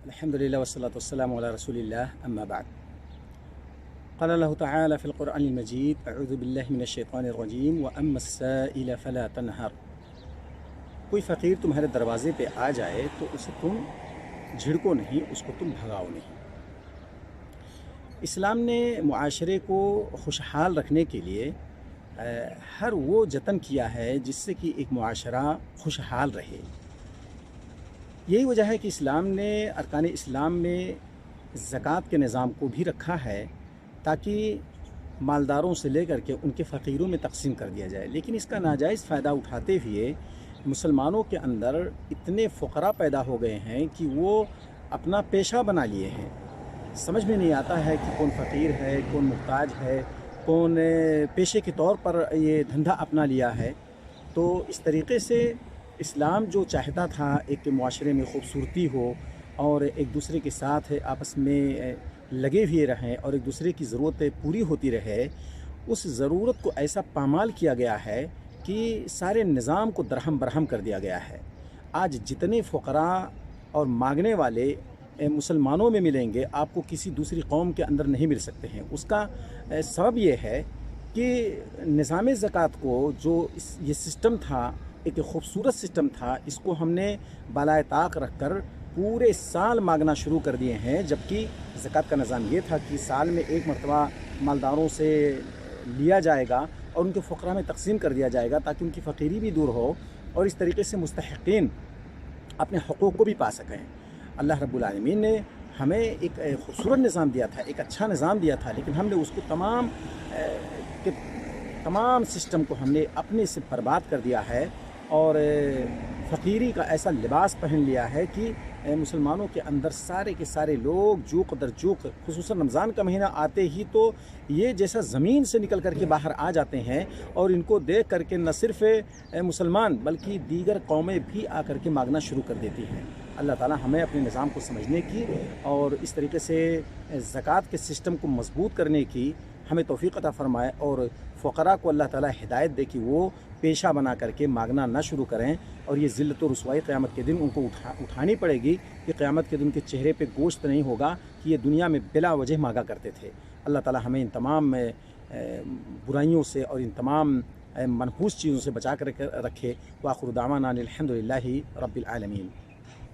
الحمد لله والصلاة والسلام على رسول الله أما بعد. قال الله تعالى في القرآن المجيد: أعوذ بالله من الشیطان الرجیم وأما السائل فلا تنهر. کوئی فقیر تمہارے دروازے پہ آ جائے تو اسے تم جھڑکو نہیں، اس کو تم بھگاؤ نہیں. اسلام نے معاشرے کو خوشحال رکھنے کے لیے ہر وہ جتن کیا ہے جس سے کہ ایک معاشرہ خوشحال رہے. یہی وجہ ہے کہ اسلام نے ارکان اسلام میں زکوٰۃ کے نظام کو بھی رکھا ہے تاکہ مالداروں سے لے کر کے ان کے فقیروں میں تقسیم کر دیا جائے. لیکن اس کا ناجائز فائدہ اٹھاتے ہوئے مسلمانوں کے اندر اتنے فقراء پیدا ہو گئے ہیں کہ وہ اپنا پیشہ بنا لیے ہیں. سمجھ میں نہیں آتا ہے کہ کون فقیر ہے، کون محتاج ہے، کون پیشے کے طور پر یہ دھندا اپنا لیا ہے. تو اس طریقے سے اسلام جو چاہتا تھا ایک معاشرے میں خوبصورتی ہو اور ایک دوسرے کے ساتھ آپس میں لگے ہوئے رہیں اور ایک دوسرے کی ضرورتیں پوری ہوتی رہے، اس ضرورت کو ایسا پامال کیا گیا ہے کہ سارے نظام کو درہم برہم کر دیا گیا ہے. آج جتنے فقراء اور مانگنے والے مسلمانوں میں ملیں گے، آپ کو کسی دوسری قوم کے اندر نہیں مل سکتے ہیں. اس کا سبب یہ ہے کہ نظام زکوٰۃ کو جو یہ سسٹم تھا، ایک خوبصورت سسٹم تھا، اس کو ہم نے بالائے طاق رکھ کر پورے سال مانگنا شروع کر دیے ہیں. جبکہ زکوٰۃ کا نظام یہ تھا کہ سال میں ایک مرتبہ مالداروں سے لیا جائے گا اور ان کے فقراء میں تقسیم کر دیا جائے گا تاکہ ان کی فقیری بھی دور ہو اور اس طریقے سے مستحقین اپنے حقوق کو بھی پا سکیں. اللہ رب العالمین نے ہمیں ایک خوبصورت نظام دیا تھا، ایک اچھا نظام دیا تھا، لیکن ہم نے اس کو تمام سسٹم کو ہم نے اپنے سے برباد کر دیا ہے اور فقیری کا ایسا لباس پہن لیا ہے کہ مسلمانوں کے اندر سارے کے سارے لوگ جوق در جوق، خصوصاً رمضان کا مہینہ آتے ہی تو یہ جیسا زمین سے نکل کر کے باہر آ جاتے ہیں اور ان کو دیکھ کر کے نہ صرف مسلمان بلکہ دیگر قومیں بھی آ کر کے مانگنا شروع کر دیتی ہیں. اللہ تعالیٰ ہمیں اپنے نظام کو سمجھنے کی اور اس طریقے سے زکوٰۃ کے سسٹم کو مضبوط کرنے کی ہمیں توفیق عطا فرمائے اور فقراء کو اللہ تعالیٰ ہدایت دے کہ وہ پیشہ بنا کر کے مانگنا نہ شروع کریں. اور یہ ذلت و رسوائی قیامت کے دن ان کو اٹھانی پڑے گی کہ قیامت کے دن کے چہرے پہ گوشت نہیں ہوگا کہ یہ دنیا میں بلا وجہ مانگا کرتے تھے. اللہ تعالیٰ ہمیں ان تمام برائیوں سے اور ان تمام منحوس چیزوں سے بچا کر رکھے. وآخر دعوانا الحمد للہ رب العالمین.